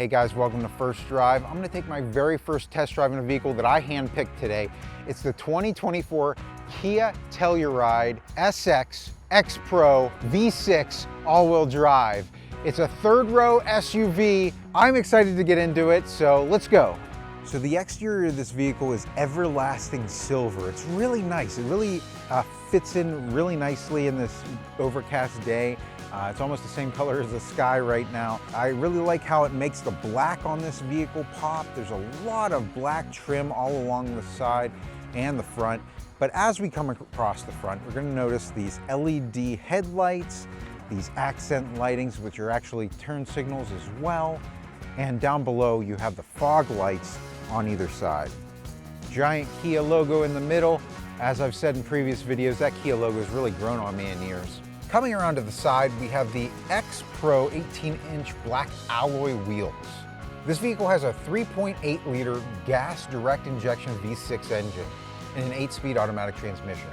Hey guys, welcome to First Drive. I'm going to take my very first test drive in a vehicle that I handpicked today. It's the 2024 Kia Telluride SX X-Pro V6 all-wheel drive. It's a third row SUV. I'm excited to get into it, so let's go. So the exterior of this vehicle is everlasting silver. It's really nice. It really fits in really nicely in this overcast day. It's almost the same color as the sky right now. I really like how it makes the black on this vehicle pop. There's a lot of black trim all along the side and the front. But as we come across the front, we're going to notice these LED headlights, these accent lightings, which are actually turn signals as well. And down below, you have the fog lights on either side. Giant Kia logo in the middle. As I've said in previous videos, that Kia logo has really grown on me in years. Coming around to the side, we have the X-Pro 18-inch black alloy wheels. This vehicle has a 3.8-liter gas direct injection V6 engine and an 8-speed automatic transmission.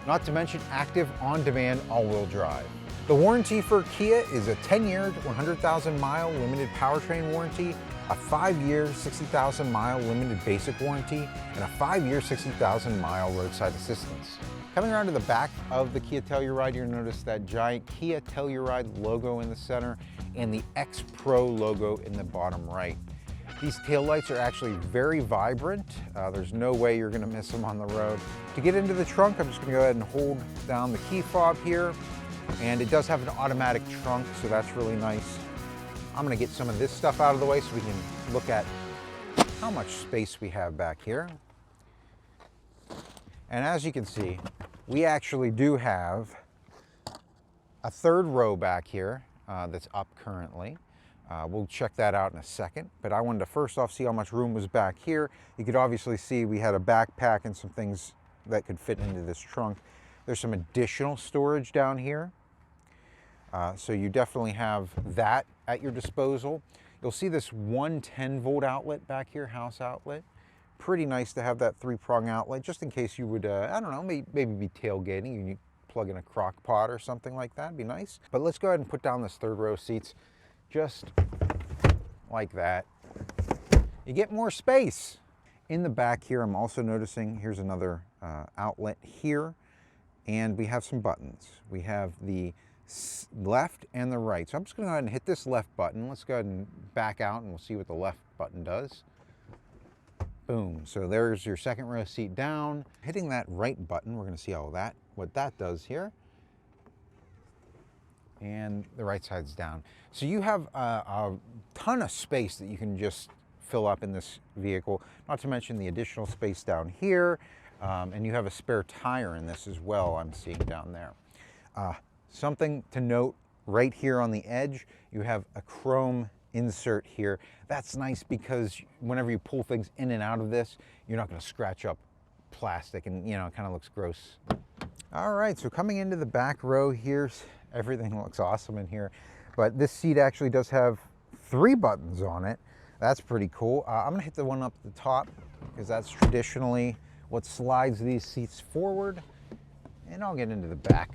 Not to mention active on-demand all-wheel drive. The warranty for Kia is a 10-year, 100,000-mile limited powertrain warranty, a 5-year, 60,000-mile limited basic warranty, and a 5-year, 60,000-mile roadside assistance. Coming around to the back of the Kia Telluride, you'll notice that giant Kia Telluride logo in the center and the X-Pro logo in the bottom right. These taillights are actually very vibrant. There's no way you're gonna miss them on the road. To get into the trunk, I'm just gonna go ahead and hold down the key fob here. And it does have an automatic trunk, so that's really nice. I'm gonna get some of this stuff out of the way so we can look at how much space we have back here. And as you can see, we actually do have a third row back here that's up currently. We'll check that out in a second, but I wanted to first off see how much room was back here. You could obviously see we had a backpack and some things that could fit into this trunk. There's some additional storage down here. So you definitely have that at your disposal. You'll see this 110-volt outlet back here, house outlet. Pretty nice to have that 3-prong outlet, just in case you would, I don't know, maybe be tailgating. You need to plug in a crock pot or something like that, be nice. But let's go ahead and put down this third row seats, just like that. You get more space. In the back here, I'm also noticing, here's another outlet here, and we have some buttons. We have the left and the right. So I'm just gonna go ahead and hit this left button. Let's go ahead and back out and we'll see what the left button does. Boom, so there's your second row seat down. Hitting that right button, we're gonna see what that does here. And the right side's down. So you have a ton of space that you can just fill up in this vehicle, not to mention the additional space down here. And you have a spare tire in this as well, I'm seeing down there. Something to note right here on the edge, you have a chrome insert here. That's nice because whenever you pull things in and out of this, you're not going to scratch up plastic and, you know, it kind of looks gross. All right, so coming into the back row here, everything looks awesome in here, but this seat actually does have 3 buttons on it. That's pretty cool. I'm going to hit the one up at the top because that's traditionally what slides these seats forward, and I'll get into the back.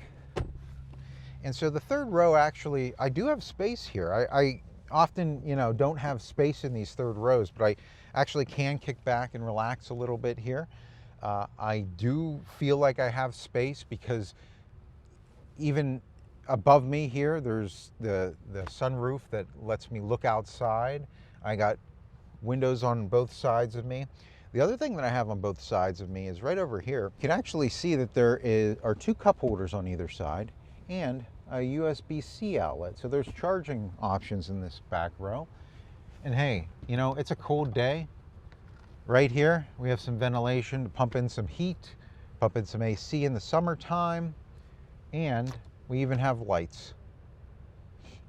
And so the third row, actually, I do have space here. I often, you know, don't have space in these third rows, but I actually can kick back and relax a little bit here. I do feel like I have space because even above me here, there's the sunroof that lets me look outside. I got windows on both sides of me. The other thing that I have on both sides of me is right over here. You can actually see that there are 2 cup holders on either side and a USB-C outlet. So there's charging options in this back row. And hey, you know, it's a cold day. Right here, we have some ventilation to pump in some heat, pump in some AC in the summertime, and we even have lights.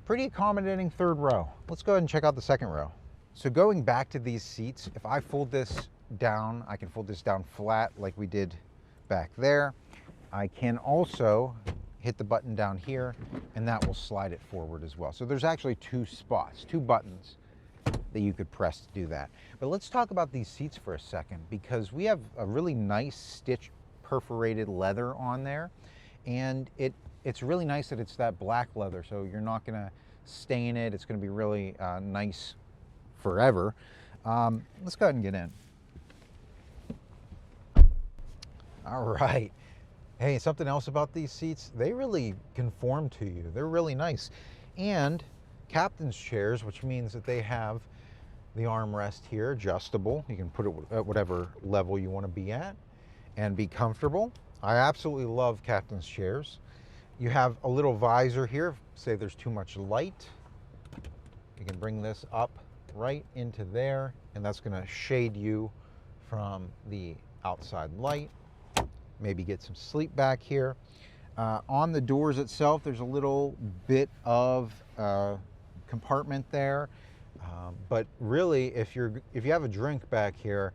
Pretty accommodating third row. Let's go ahead and check out the second row. So going back to these seats, if I fold this down, I can fold this down flat like we did back there. I can also hit the button down here and that will slide it forward as well. So there's actually 2 spots, 2 buttons that you could press to do that. But let's talk about these seats for a second because we have a really nice stitched perforated leather on there, and it's really nice that it's that black leather, so you're not gonna stain it. It's gonna be really nice forever. Let's go ahead and get in. All right. Hey, something else about these seats, they really conform to you. They're really nice. And captain's chairs, which means that they have the armrest here, adjustable. You can put it at whatever level you want to be at and be comfortable. I absolutely love captain's chairs. You have a little visor here, say there's too much light. You can bring this up right into there, and that's going to shade you from the outside light. Maybe get some sleep back here. On the doors itself, there's a little bit of compartment there. But really, if you have a drink back here,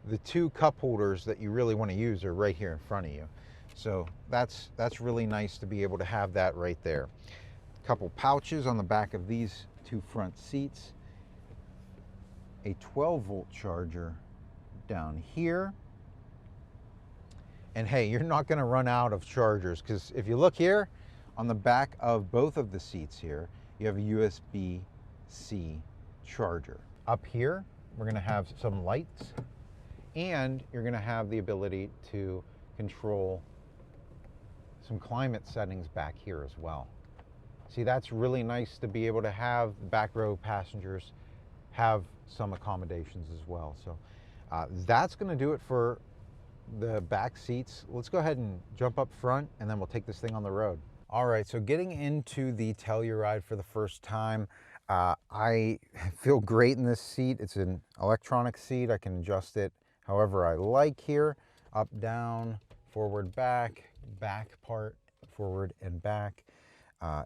the two cup holders that you really want to use are right here in front of you. So that's really nice to be able to have that right there. A couple pouches on the back of these two front seats. A 12-volt charger down here. And hey, you're not going to run out of chargers, because if you look here on the back of both of the seats here, you have a USB-C charger. Up here, we're going to have some lights, and you're going to have the ability to control some climate settings back here as well. See, that's really nice to be able to have the back row passengers have some accommodations as well. So that's going to do it for the back seats. Let's go ahead and jump up front, and then we'll take this thing on the road. All right, so getting into the Telluride for the first time, I feel great in this seat. It's an electronic seat. I can adjust it however I like here. Up, down, forward, back part, forward and back.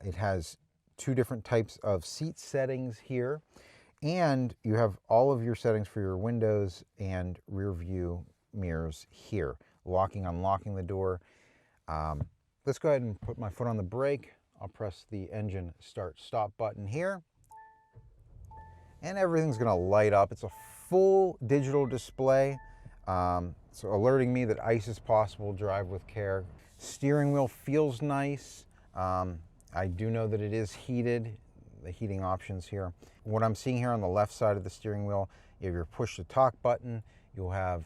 It has two different types of seat settings here, and you have all of your settings for your windows and rear view mirrors here. Locking, unlocking the door. Let's go ahead and put my foot on the brake. I'll press the engine start stop button here, and everything's going to light up. It's a full digital display, so alerting me that ice is possible. Drive with care. Steering wheel feels nice. I do know that it is heated, the heating options here. What I'm seeing here on the left side of the steering wheel, you have your push to talk button. You'll have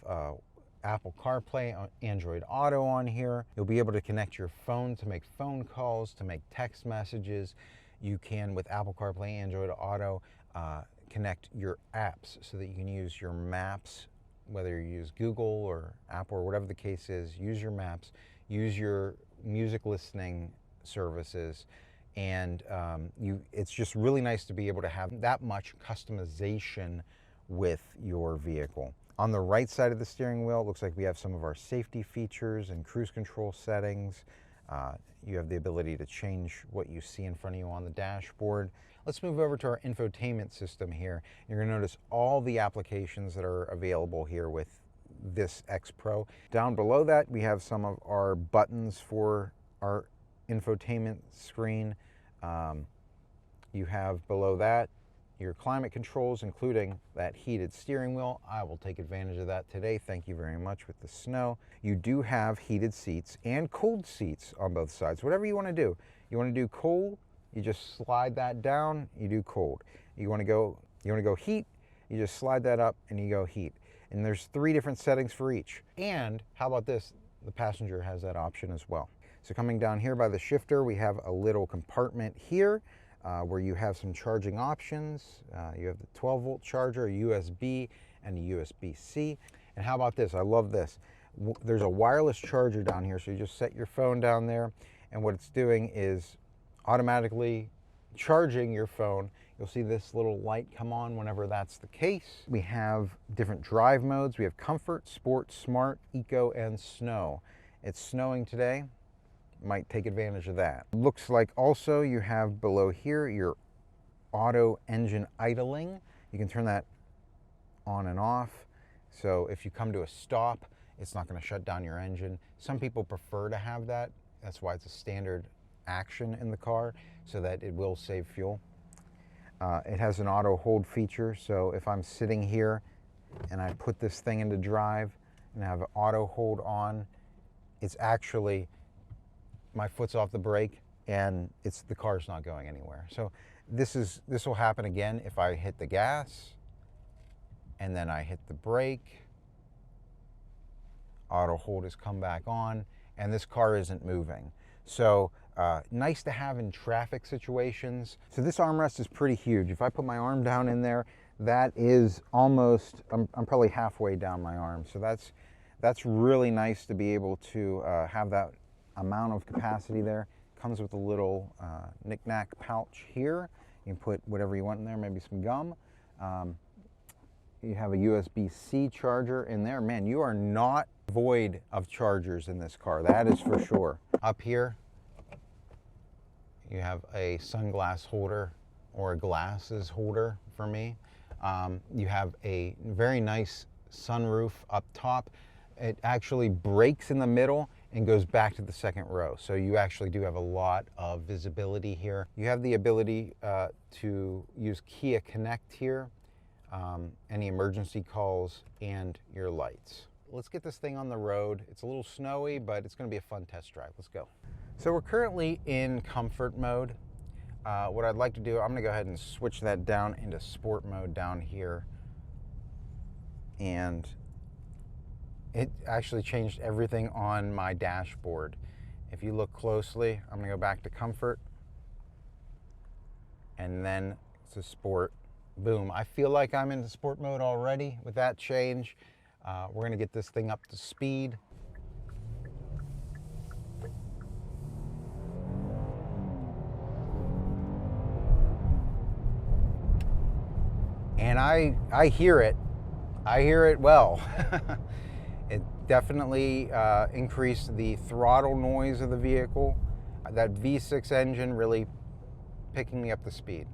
Apple CarPlay, Android Auto on here. You'll be able to connect your phone to make phone calls, to make text messages. You can, with Apple CarPlay, Android Auto, connect your apps so that you can use your maps, whether you use Google or Apple or whatever the case is. Use your maps, use your music listening services, and it's just really nice to be able to have that much customization with your vehicle. On the right side of the steering wheel, it looks like we have some of our safety features and cruise control settings. You have the ability to change what you see in front of you on the dashboard. Let's move over to our infotainment system here. You're going to notice all the applications that are available here with this X Pro. Down below that, we have some of our buttons for our infotainment screen. You have below that your climate controls, including that heated steering wheel. I will take advantage of that today. Thank you very much with the snow. You do have heated seats and cold seats on both sides. Whatever you want to do. You want to do cold, you just slide that down, you do cold. You want to go heat, you just slide that up and you go heat. And there's 3 different settings for each. And how about this? The passenger has that option as well. So coming down here by the shifter, we have a little compartment here where you have some charging options. You have the 12-volt charger, a USB, and a USB-C. And how about this? I love this. There's a wireless charger down here, so you just set your phone down there, and what it's doing is automatically charging your phone. You'll see this little light come on whenever that's the case. We have different drive modes. We have Comfort, Sport, Smart, Eco, and Snow. It's snowing today. Might take advantage of that. Looks like also you have below here your auto engine idling. You can turn that on and off. So if you come to a stop, it's not going to shut down your engine. Some people prefer to have that. That's why it's a standard action in the car, so that it will save fuel. It has an auto hold feature, so if I'm sitting here and I put this thing into drive and I have auto hold on, it's actually, my foot's off the brake and the car's not going anywhere. So This will happen again if I hit the gas and then I hit the brake. Auto hold has come back on, and this car isn't moving. So nice to have in traffic situations. So this armrest is pretty huge. If I put my arm down in there, that is almost, I'm probably halfway down my arm. So that's really nice to be able to have that amount of capacity there. Comes with a little knick-knack pouch here. You can put whatever you want in there, maybe some gum. You have a USB-C charger in there. Man, you are not void of chargers in this car, that is for sure. Up here, you have a sunglass holder, or a glasses holder for me. You have a very nice sunroof up top. It actually breaks in the middle and goes back to the second row. So you actually do have a lot of visibility here. You have the ability to use Kia Connect here, any emergency calls, and your lights. Let's get this thing on the road. It's a little snowy, but it's gonna be a fun test drive. Let's go. So we're currently in comfort mode. What I'd like to do, I'm gonna go ahead and switch that down into sport mode down here. And it actually changed everything on my dashboard. If you look closely, I'm gonna go back to comfort and then to sport. Boom, I feel like I'm in sport mode already with that change. We're gonna get this thing up to speed. And I hear it. I hear it well. It definitely increased the throttle noise of the vehicle. That V6 engine really picking me up the speed.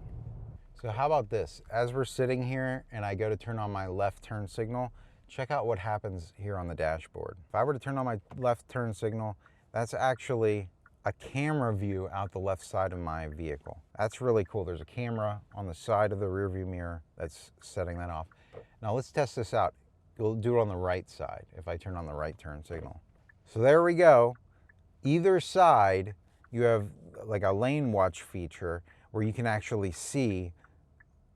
So how about this? As we're sitting here and I go to turn on my left turn signal, check out what happens here on the dashboard. If I were to turn on my left turn signal, that's actually a camera view out the left side of my vehicle. That's really cool. There's a camera on the side of the rear view mirror that's setting that off. Now let's test this out. We'll do it on the right side if I turn on the right turn signal. So there we go. Either side, you have like a lane watch feature where you can actually see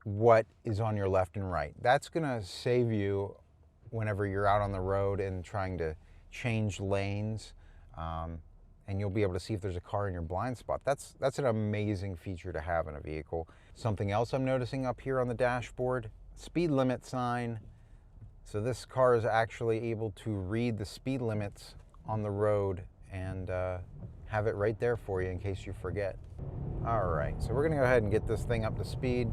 what is on your left and right. That's gonna save you whenever you're out on the road and trying to change lanes, and you'll be able to see if there's a car in your blind spot. That's an amazing feature to have in a vehicle. Something else I'm noticing up here on the dashboard, speed limit sign. So this car is actually able to read the speed limits on the road and have it right there for you in case you forget. All right, so we're gonna go ahead and get this thing up to speed.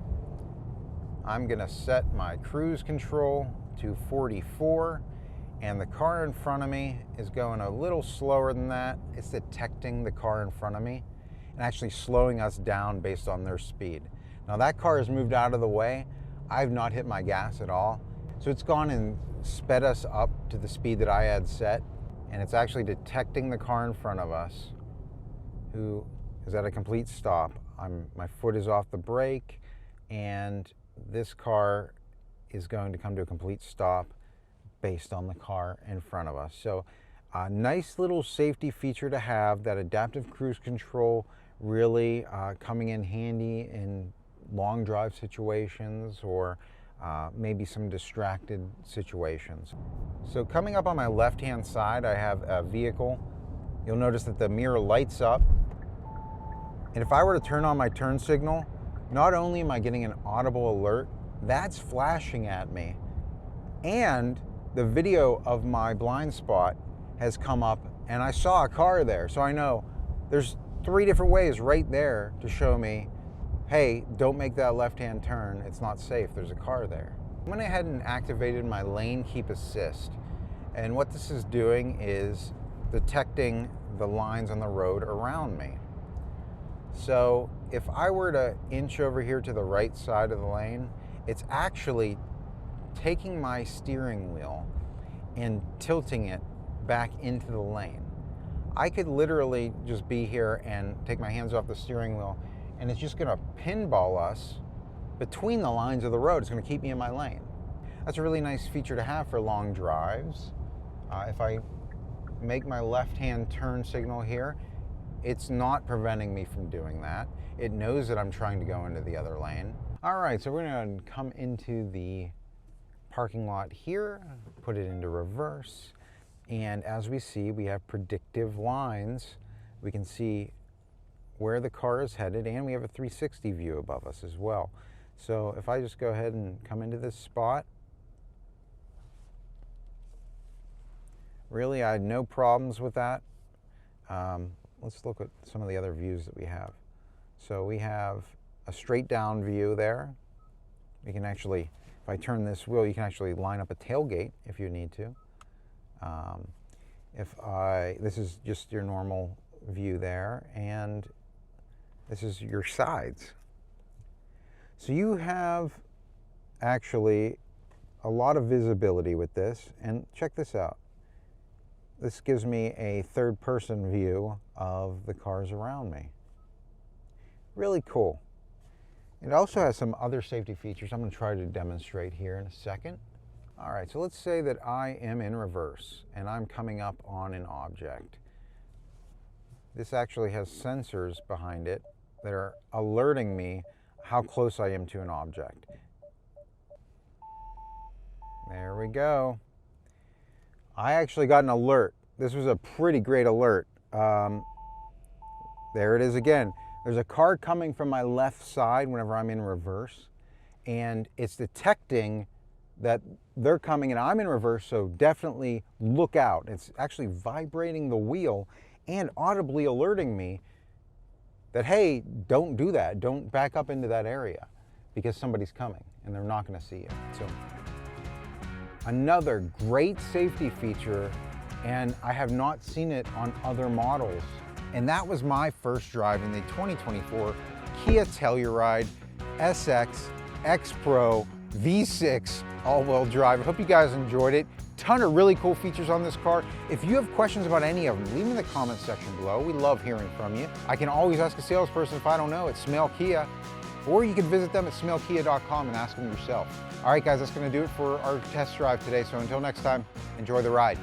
I'm gonna set my cruise control to 44, and the car in front of me is going a little slower than that. It's detecting the car in front of me and actually slowing us down based on their speed. Now that car has moved out of the way. I've not hit my gas at all. So it's gone and sped us up to the speed that I had set, and it's actually detecting the car in front of us who is at a complete stop. My foot is off the brake, and this car is going to come to a complete stop based on the car in front of us. So a nice little safety feature to have, that adaptive cruise control really coming in handy in long drive situations or maybe some distracted situations. So coming up on my left-hand side, I have a vehicle. You'll notice that the mirror lights up. And if I were to turn on my turn signal, not only am I getting an audible alert, that's flashing at me, and the video of my blind spot has come up and I saw a car there. So I know there's 3 different ways right there to show me, hey, don't make that left-hand turn, it's not safe, there's a car there. I went ahead and activated my lane keep assist, and what this is doing is detecting the lines on the road around me. So if I were to inch over here to the right side of the lane, it's actually taking my steering wheel and tilting it back into the lane. I could literally just be here and take my hands off the steering wheel, and it's just gonna pinball us between the lines of the road. It's gonna keep me in my lane. That's a really nice feature to have for long drives. If I make my left-hand turn signal here, it's not preventing me from doing that. It knows that I'm trying to go into the other lane. All right, so we're gonna come into the parking lot here, put it into reverse, and as we see, we have predictive lines. We can see where the car is headed, and we have a 360 view above us as well. So if I just go ahead and come into this spot, really I had no problems with that. Let's look at some of the other views that we have. So we have a straight down view there. We can actually, if I turn this wheel, you can actually line up a tailgate if you need to. This is just your normal view there, and this is your sides. So you have actually a lot of visibility with this, and check this out. This gives me a third-person view of the cars around me. Really cool. It also has some other safety features I'm going to try to demonstrate here in a second. All right, so let's say that I am in reverse and I'm coming up on an object. This actually has sensors behind it that are alerting me how close I am to an object. There we go. I actually got an alert. This was a pretty great alert. There it is again. There's a car coming from my left side whenever I'm in reverse, and it's detecting that they're coming and I'm in reverse, so definitely look out. It's actually vibrating the wheel and audibly alerting me that, hey, don't do that. Don't back up into that area because somebody's coming and they're not going to see you. So another great safety feature, and I have not seen it on other models. And that was my first drive in the 2024 Kia Telluride SX X-Pro V6 all-wheel drive. I hope you guys enjoyed it. Ton of really cool features on this car. If you have questions about any of them, leave them in the comments section below. We love hearing from you. I can always ask a salesperson if I don't know. It's Smell Kia. Or you can visit them at smellkia.com and ask them yourself. All right, guys, that's going to do it for our test drive today. So until next time, enjoy the ride.